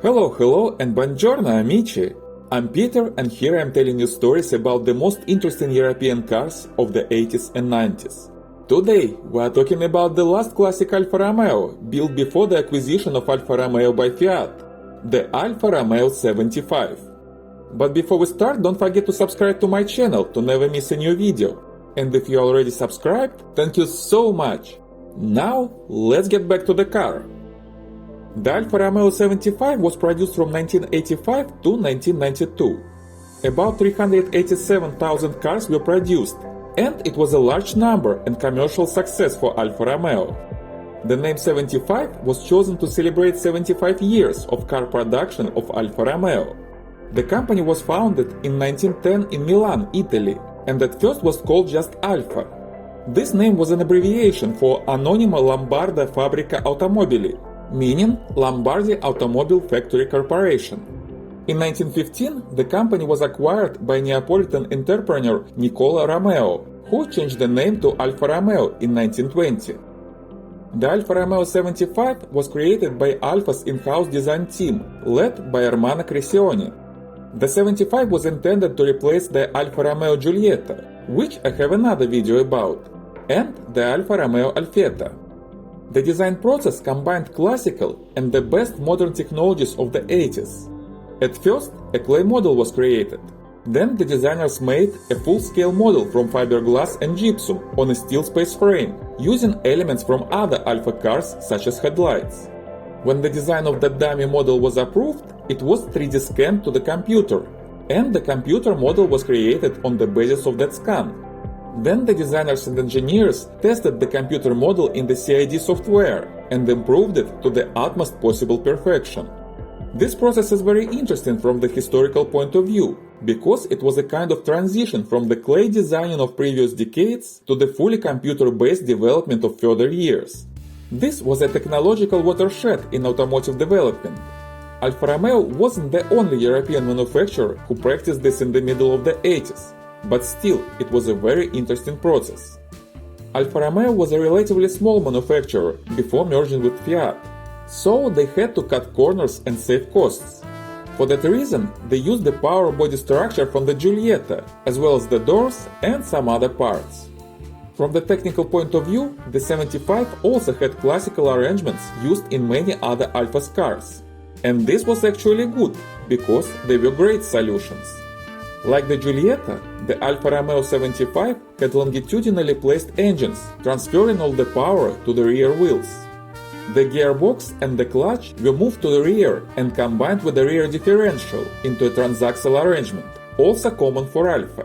Hello and buongiorno amici! I'm Peter and here I'm telling you stories about the most interesting European cars of the 80s and 90s. Today we are talking about the last classic Alfa Romeo, built before the acquisition of Alfa Romeo by Fiat, the Alfa Romeo 75. But before we start, don't forget to subscribe to my channel to never miss a new video. And if you already subscribed, thank you so much! Now let's get back to the car. The Alfa Romeo 75 was produced from 1985 to 1992. About 387,000 cars were produced, and it was a large number and commercial success for Alfa Romeo. The name 75 was chosen to celebrate 75 years of car production of Alfa Romeo. The company was founded in 1910 in Milan, Italy, and at first was called just Alfa. This name was an abbreviation for Anonima Lombarda Fabbrica Automobili, meaning Lombardy Automobile Factory Corporation. In 1915, the company was acquired by Neapolitan entrepreneur Nicola Romeo, who changed the name to Alfa Romeo in 1920. The Alfa Romeo 75 was created by Alfa's in-house design team, led by Ermanno Crescioni. The 75 was intended to replace the Alfa Romeo Giulietta, which I have another video about, and the Alfa Romeo Alfetta. The design process combined classical and the best modern technologies of the 80s. At first, a clay model was created. Then the designers made a full-scale model from fiberglass and gypsum on a steel space frame, using elements from other Alfa cars such as headlights. When the design of the dummy model was approved, it was 3D scanned to the computer, and the computer model was created on the basis of that scan. Then the designers and engineers tested the computer model in the CAD software and improved it to the utmost possible perfection. This process is very interesting from the historical point of view, because it was a kind of transition from the clay designing of previous decades to the fully computer-based development of further years. This was a technological watershed in automotive development. Alfa Romeo wasn't the only European manufacturer who practiced this in the middle of the 80s. But still, it was a very interesting process. Alfa Romeo was a relatively small manufacturer before merging with Fiat, so they had to cut corners and save costs. For that reason, they used the power body structure from the Giulietta, as well as the doors and some other parts. From the technical point of view, the 75 also had classical arrangements used in many other Alfa's cars. And this was actually good, because they were great solutions. Like the Giulietta, the Alfa Romeo 75 had longitudinally placed engines, transferring all the power to the rear wheels. The gearbox and the clutch were moved to the rear and combined with the rear differential into a transaxle arrangement, also common for Alfa.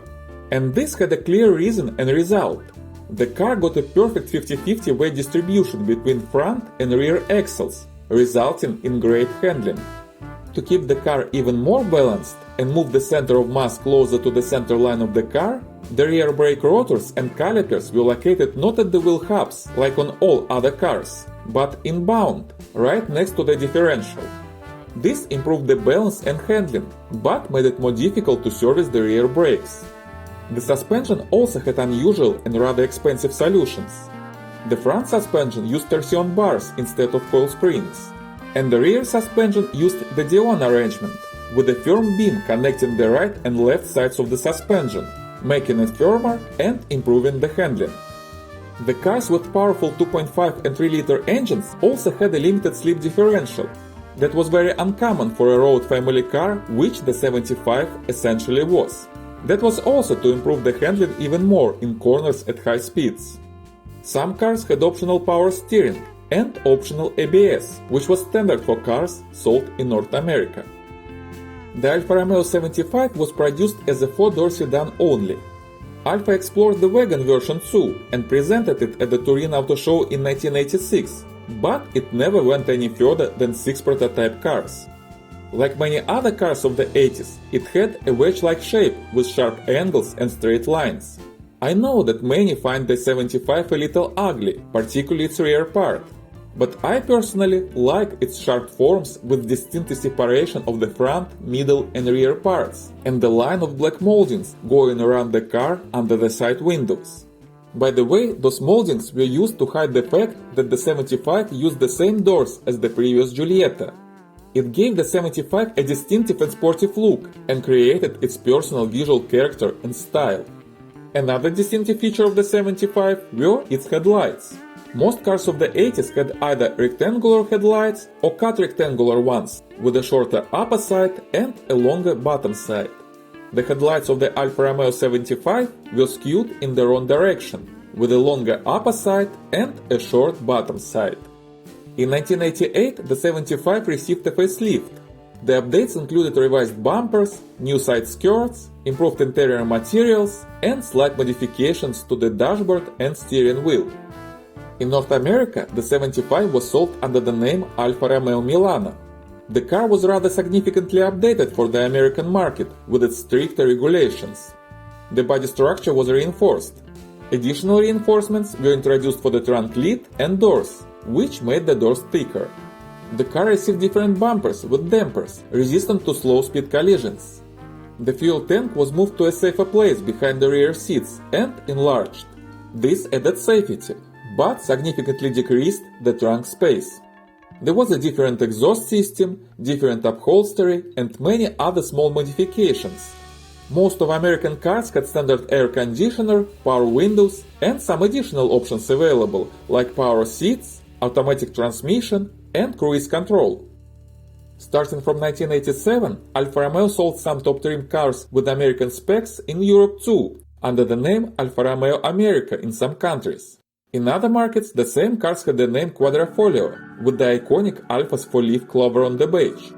And this had a clear reason and result. The car got a perfect 50-50 weight distribution between front and rear axles, resulting in great handling. To keep the car even more balanced and move the center of mass closer to the center line of the car, the rear brake rotors and calipers were located not at the wheel hubs like on all other cars, but inbound, right next to the differential. This improved the balance and handling, but made it more difficult to service the rear brakes. The suspension also had unusual and rather expensive solutions. The front suspension used torsion bars instead of coil springs, and the rear suspension used the Dion arrangement, with a firm beam connecting the right and left sides of the suspension, making it firmer and improving the handling. The cars with powerful 2.5 and 3-liter engines also had a limited slip differential. That was very uncommon for a road family car, which the 75 essentially was. That was also to improve the handling even more in corners at high speeds. Some cars had optional power steering and optional ABS, which was standard for cars sold in North America. The Alfa Romeo 75 was produced as a 4-door sedan only. Alfa explored the wagon version too and presented it at the Turin Auto Show in 1986, but it never went any further than 6 prototype cars. Like many other cars of the 80s, it had a wedge-like shape with sharp angles and straight lines. I know that many find the 75 a little ugly, particularly its rear part. But I personally like its sharp forms with distinct separation of the front, middle and rear parts, and the line of black moldings going around the car under the side windows. By the way, those moldings were used to hide the fact that the 75 used the same doors as the previous Giulietta. It gave the 75 a distinctive and sportive look and created its personal visual character and style. Another distinctive feature of the 75 were its headlights. Most cars of the 80s had either rectangular headlights or cut rectangular ones, with a shorter upper side and a longer bottom side. The headlights of the Alfa Romeo 75 were skewed in the wrong direction, with a longer upper side and a short bottom side. In 1988, the 75 received a facelift. The updates included revised bumpers, new side skirts, improved interior materials, and slight modifications to the dashboard and steering wheel. In North America, the 75 was sold under the name Alfa Romeo Milano. The car was rather significantly updated for the American market with its stricter regulations. The body structure was reinforced. Additional reinforcements were introduced for the trunk lid and doors, which made the doors thicker. The car received different bumpers with dampers, resistant to slow-speed collisions. The fuel tank was moved to a safer place behind the rear seats and enlarged. This added safety, but significantly decreased the trunk space. There was a different exhaust system, different upholstery, and many other small modifications. Most of American cars had standard air conditioner, power windows, and some additional options available, like power seats, automatic transmission, and cruise control. Starting from 1987, Alfa Romeo sold some top-trim cars with American specs in Europe too, under the name Alfa Romeo America in some countries. In other markets, the same cars had the name Quadrifoglio, with the iconic Alfa's 4-leaf clover on the badge.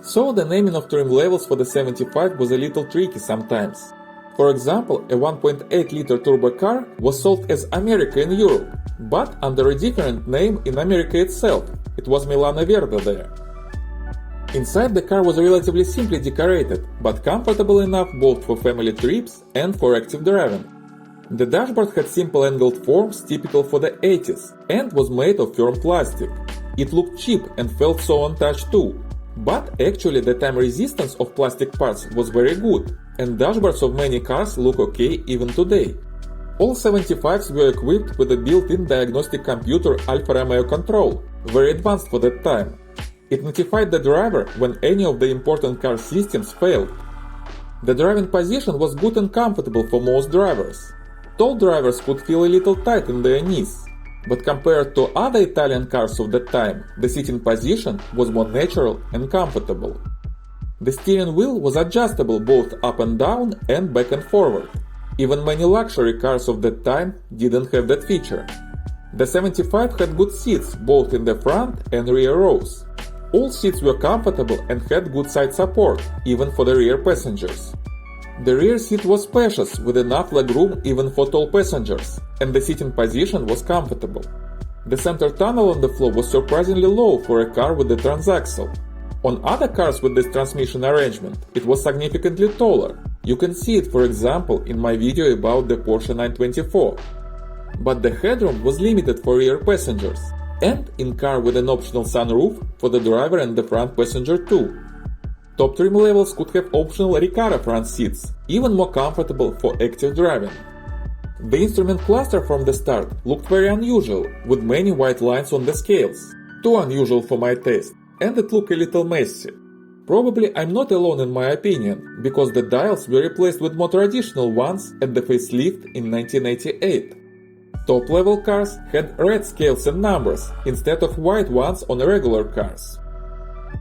So the naming of trim levels for the 75 was a little tricky sometimes. For example, a 1.8-liter turbo car was sold as America in Europe, but under a different name in America itself. It was Milano Verde there. Inside, the car was relatively simply decorated, but comfortable enough both for family trips and for active driving. The dashboard had simple angled forms typical for the 80s and was made of firm plastic. It looked cheap and felt so untouched too. But actually the time resistance of plastic parts was very good, and dashboards of many cars look okay even today. All 75s were equipped with a built-in diagnostic computer Alfa Romeo Control, very advanced for that time. It notified the driver when any of the important car systems failed. The driving position was good and comfortable for most drivers. Tall drivers could feel a little tight in their knees, but compared to other Italian cars of that time, the sitting position was more natural and comfortable. The steering wheel was adjustable both up and down and back and forward. Even many luxury cars of that time didn't have that feature. The 75 had good seats both in the front and rear rows. All seats were comfortable and had good side support, even for the rear passengers. The rear seat was spacious with enough legroom even for tall passengers, and the sitting position was comfortable. The center tunnel on the floor was surprisingly low for a car with the transaxle. On other cars with this transmission arrangement, it was significantly taller. You can see it, for example, in my video about the Porsche 924. But the headroom was limited for rear passengers, and in car with an optional sunroof for the driver and the front passenger too. Top trim levels could have optional Recaro front seats, even more comfortable for active driving. The instrument cluster from the start looked very unusual, with many white lines on the scales. Too unusual for my taste, and it looked a little messy. Probably I'm not alone in my opinion, because the dials were replaced with more traditional ones at the facelift in 1988. Top-level cars had red scales and numbers, instead of white ones on regular cars.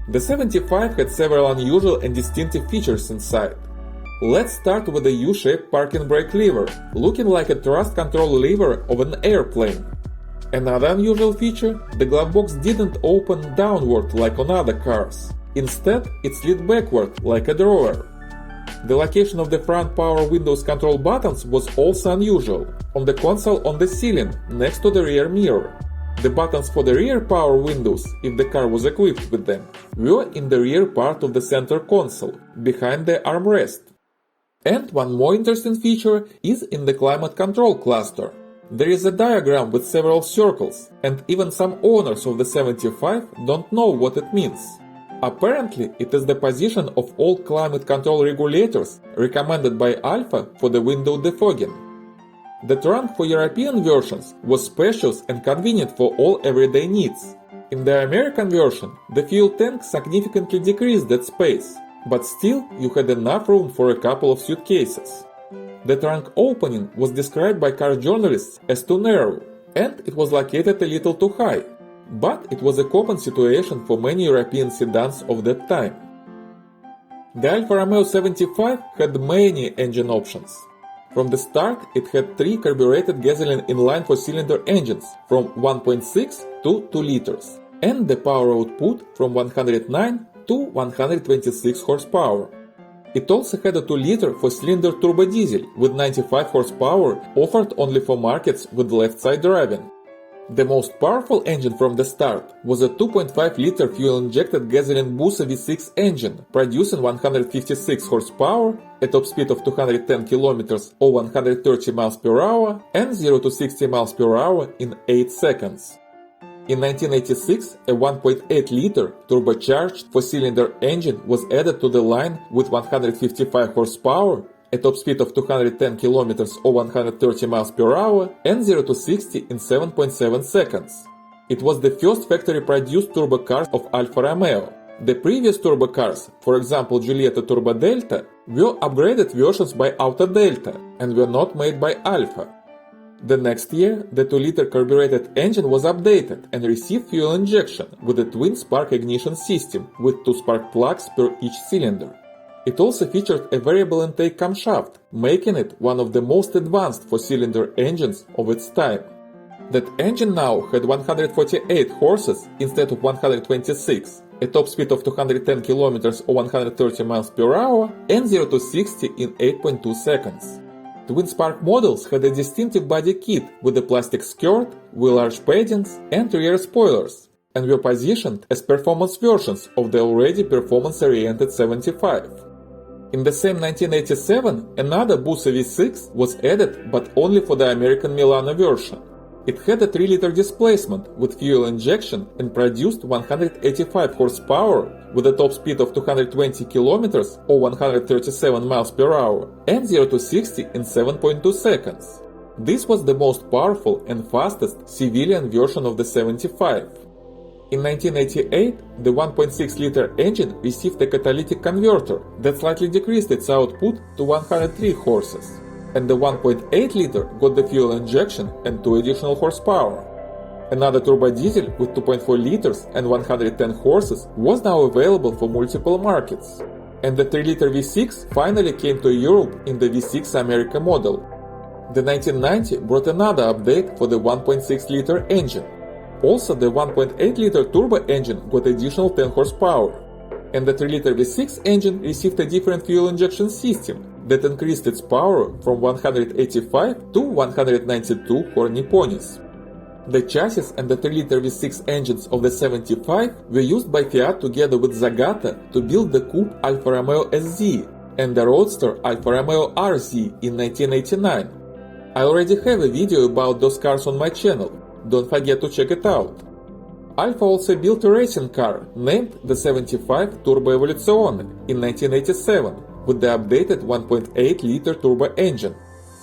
The 75 had several unusual and distinctive features inside. Let's start with the U-shaped parking brake lever, looking like a thrust control lever of an airplane. Another unusual feature, the glove box didn't open downward like on other cars. Instead, it slid backward like a drawer. The location of the front power windows control buttons was also unusual, on the console on the ceiling, next to the rear mirror. The buttons for the rear power windows, if the car was equipped with them, were in the rear part of the center console, behind the armrest. And one more interesting feature is in the climate control cluster. There is a diagram with several circles, and even some owners of the 75 don't know what it means. Apparently, it is the position of all climate control regulators recommended by Alfa for the window defogging. The trunk for European versions was spacious and convenient for all everyday needs. In the American version, the fuel tank significantly decreased that space, but still you had enough room for a couple of suitcases. The trunk opening was described by car journalists as too narrow, and it was located a little too high, but it was a common situation for many European sedans of that time. The Alfa Romeo 75 had many engine options. From the start, it had 3 carbureted gasoline inline 4-cylinder engines from 1.6 to 2 liters, and the power output from 109 to 126 horsepower. It also had a 2-liter 4-cylinder turbo diesel with 95 horsepower offered only for markets with left-side driving. The most powerful engine from the start was a 2.5-liter fuel-injected gasoline Busa V6 engine, producing 156 horsepower, a top speed of 210 km or 130 miles per hour, and 0 to 60 miles per hour in 8 seconds. In 1986, a 1.8-liter turbocharged 4-cylinder engine was added to the line with 155 horsepower, a top speed of 210 km or 130 miles per hour, and 0 to 60 in 7.7 seconds. It was the first factory-produced turbo car of Alfa Romeo. The previous turbo cars, for example Giulietta Turbo Delta, were upgraded versions by Auto Delta and were not made by Alfa. The next year, the 2-liter carbureted engine was updated and received fuel injection with a twin spark ignition system with 2 spark plugs per each cylinder. It also featured a variable intake camshaft, making it one of the most advanced 4-cylinder engines of its time. That engine now had 148 horses instead of 126, a top speed of 210 km or 130 miles per hour, and 0 to 60 in 8.2 seconds. Twin spark models had a distinctive body kit with a plastic skirt, wheel arch paddings, and rear spoilers, and were positioned as performance versions of the already performance-oriented 75. In the same 1987, another Busa V6 was added, but only for the American Milano version. It had a 3-liter displacement with fuel injection and produced 185 horsepower with a top speed of 220 km or 137 miles per hour and 0 to 60 in 7.2 seconds. This was the most powerful and fastest civilian version of the 75. In 1988, the 1.6-liter engine received a catalytic converter that slightly decreased its output to 103 horses, and the 1.8-liter got the fuel injection and 2 additional horsepower. Another turbo diesel with 2.4 liters and 110 horses was now available for multiple markets, and the 3-liter V6 finally came to Europe in the V6 America model. The 1990 brought another update for the 1.6-liter engine. Also, the 1.8-liter turbo engine got additional 10 horsepower, and the 3-liter V6 engine received a different fuel injection system that increased its power from 185 to 192 horny ponies. The chassis and the 3-liter V6 engines of the 75 were used by Fiat together with Zagata to build the coupe Alfa Romeo SZ and the roadster Alfa Romeo RZ in 1989. I already have a video about those cars on my channel. Don't forget to check it out. Alfa also built a racing car named the 75 Turbo Evoluzione in 1987 with the updated 1.8-liter turbo engine.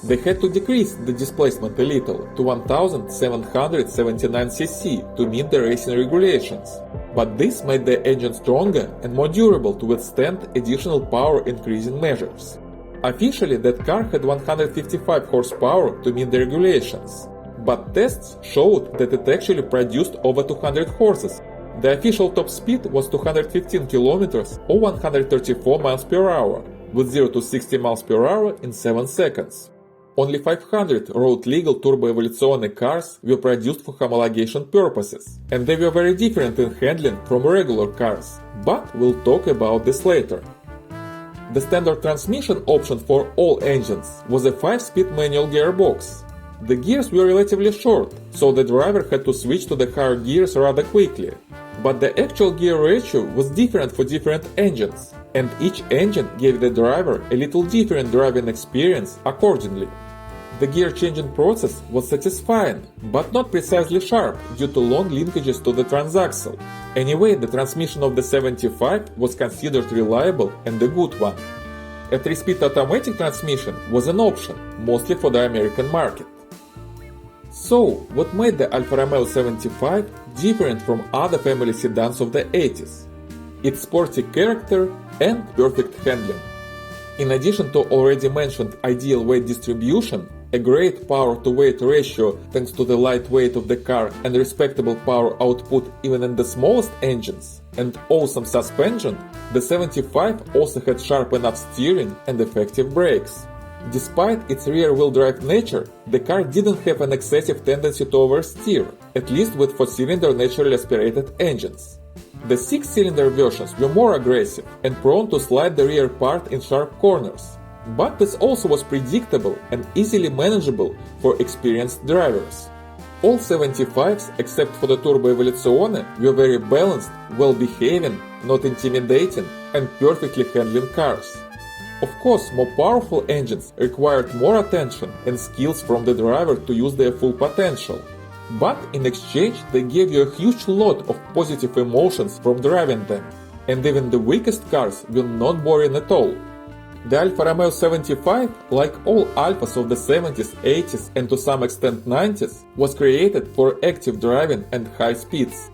They had to decrease the displacement a little to 1779 cc to meet the racing regulations, but this made the engine stronger and more durable to withstand additional power increasing measures. Officially, that car had 155 horsepower to meet the regulations, but tests showed that it actually produced over 200 horses. The official top speed was 215 km or 134 miles per hour, with 0 to 60 miles per hour in 7 seconds. Only 500 road-legal Turbo Evoluzione cars were produced for homologation purposes, and they were very different in handling from regular cars, but we'll talk about this later. The standard transmission option for all engines was a 5-speed manual gearbox. The gears were relatively short, so the driver had to switch to the higher gears rather quickly. But the actual gear ratio was different for different engines, and each engine gave the driver a little different driving experience accordingly. The gear changing process was satisfying, but not precisely sharp due to long linkages to the transaxle. Anyway, the transmission of the 75 was considered reliable and a good one. A 3-speed automatic transmission was an option, mostly for the American market. So, what made the Alfa Romeo 75 different from other family sedans of the 80s. Its sporty character and perfect handling. In addition to already mentioned ideal weight distribution, a great power-to-weight ratio thanks to the light weight of the car and respectable power output even in the smallest engines, and awesome suspension, the 75 also had sharp enough steering and effective brakes. Despite its rear-wheel drive nature, the car didn't have an excessive tendency to oversteer, at least with 4-cylinder naturally aspirated engines. The 6-cylinder versions were more aggressive and prone to slide the rear part in sharp corners, but this also was predictable and easily manageable for experienced drivers. All 75s except for the Turbo Evoluzione were very balanced, well-behaving, not intimidating, and perfectly handling cars. Of course, more powerful engines required more attention and skills from the driver to use their full potential. But in exchange, they gave you a huge lot of positive emotions from driving them, and even the weakest cars were not boring at all. The Alfa Romeo 75, like all Alfas of the 70s, 80s and to some extent 90s, was created for active driving and high speeds.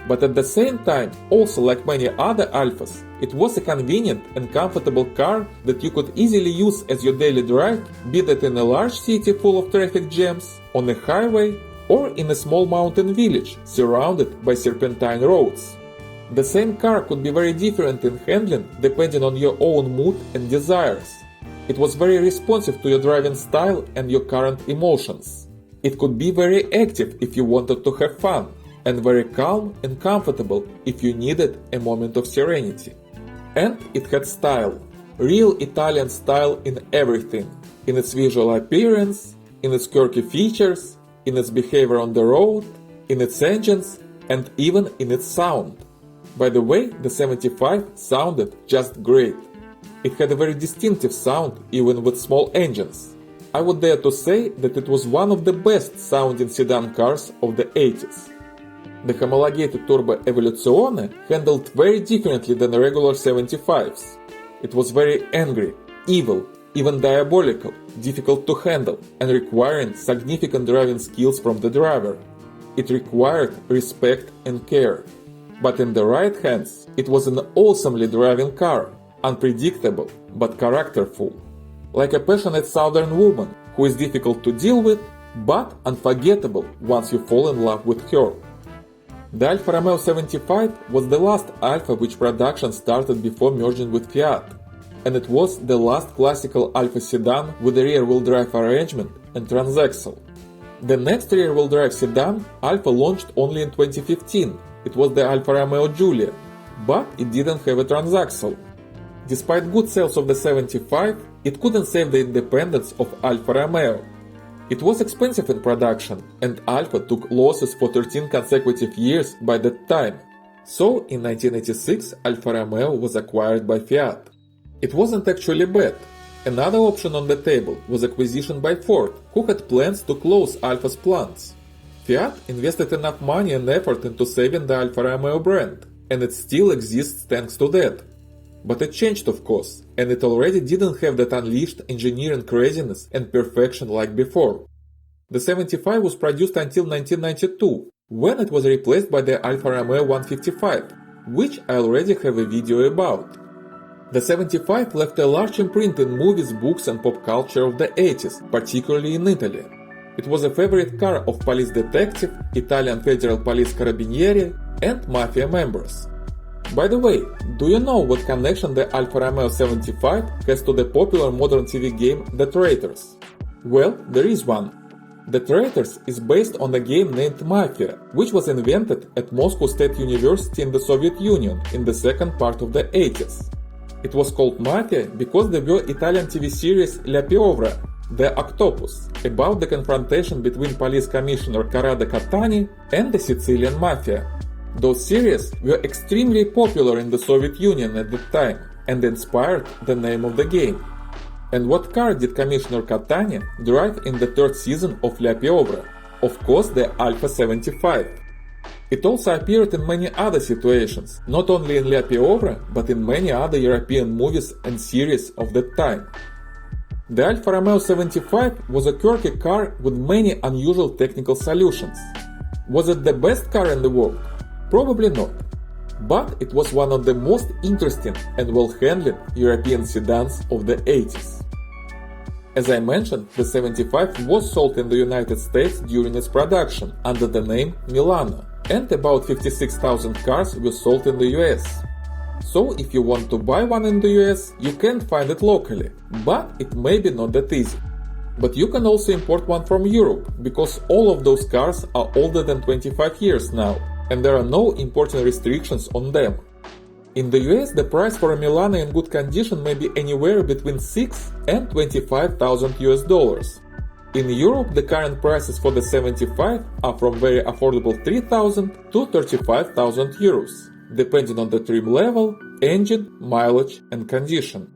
But at the same time, also like many other Alfas, it was a convenient and comfortable car that you could easily use as your daily drive, be that in a large city full of traffic jams, on a highway, or in a small mountain village surrounded by serpentine roads. The same car could be very different in handling depending on your own mood and desires. It was very responsive to your driving style and your current emotions. It could be very active if you wanted to have fun, and very calm and comfortable if you needed a moment of serenity. And it had style, real Italian style in everything, in its visual appearance, in its quirky features, in its behavior on the road, in its engines, and even in its sound. By the way, the 75 sounded just great. It had a very distinctive sound even with small engines. I would dare to say that it was one of the best sounding sedan cars of the 80s. The homologated Turbo Evoluzione handled very differently than the regular 75s. It was very angry, evil, even diabolical, difficult to handle, and requiring significant driving skills from the driver. It required respect and care. But in the right hands, it was an awesomely driving car, unpredictable but characterful. Like a passionate southern woman who is difficult to deal with, but unforgettable once you fall in love with her. The Alfa Romeo 75 was the last Alfa which production started before merging with Fiat, and it was the last classical Alfa sedan with a rear-wheel drive arrangement and transaxle. The next rear-wheel drive sedan Alfa launched only in 2015. It was the Alfa Romeo Giulia, but it didn't have a transaxle. Despite good sales of the 75, it couldn't save the independence of Alfa Romeo. It was expensive in production, and Alfa took losses for 13 consecutive years by that time. So, in 1986, Alfa Romeo was acquired by Fiat. It wasn't actually bad. Another option on the table was acquisition by Ford, who had plans to close Alfa's plants. Fiat invested enough money and effort into saving the Alfa Romeo brand, and it still exists thanks to that. But it changed, of course, and it already didn't have that unleashed engineering craziness and perfection like before. The 75 was produced until 1992, when it was replaced by the Alfa Romeo 155, which I already have a video about. The 75 left a large imprint in movies, books and pop culture of the 80s, particularly in Italy. It was a favorite car of police detective, Italian Federal Police Carabinieri, and mafia members. By the way, do you know what connection the Alfa Romeo 75 has to the popular modern TV game The Traitors? Well, there is one. The Traitors is based on a game named Mafia, which was invented at Moscow State University in the Soviet Union in the second part of the 80s. It was called Mafia because there were Italian TV series La Piovra, The Octopus, about the confrontation between police commissioner Corrado Catani and the Sicilian Mafia. Those series were extremely popular in the Soviet Union at that time and inspired the name of the game. And what car did Commissioner Catani drive in the third season of La Piovra? Of course, the Alfa 75. It also appeared in many other situations, not only in La Piovra, but in many other European movies and series of that time. The Alfa Romeo 75 was a quirky car with many unusual technical solutions. Was it the best car in the world? Probably not. But it was one of the most interesting and well-handled European sedans of the 80s. As I mentioned, the 75 was sold in the United States during its production under the name Milano, and about 56,000 cars were sold in the US. So if you want to buy one in the US, you can find it locally, but it may be not that easy. But you can also import one from Europe, because all of those cars are older than 25 years now, and there are no importing restrictions on them. In the US, the price for a Milano in good condition may be anywhere between 6 and 25,000 US dollars. In Europe, the current prices for the 75 are from very affordable 3,000 to 35,000 euros, depending on the trim level, engine, mileage and condition.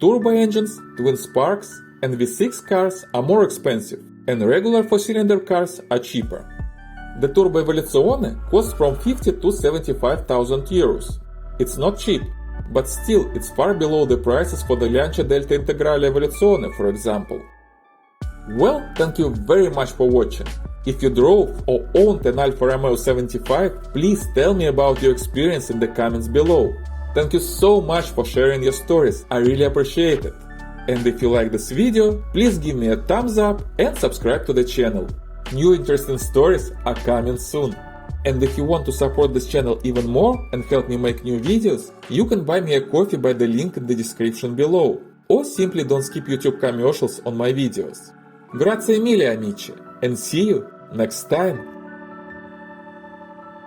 Turbo engines, twin sparks and V6 cars are more expensive, and regular 4-cylinder cars are cheaper. The Turbo Evoluzione costs from 50 to 75,000 euros. It's not cheap, but still it's far below the prices for the Lancia Delta Integrale Evoluzione, for example. Well, thank you very much for watching. If you drove or owned an Alfa Romeo 75, please tell me about your experience in the comments below. Thank you so much for sharing your stories, I really appreciate it. And if you like this video, please give me a thumbs up and subscribe to the channel. New interesting stories are coming soon. And if you want to support this channel even more and help me make new videos, you can buy me a coffee by the link in the description below. Or simply don't skip YouTube commercials on my videos. Grazie mille amici, and see you next time!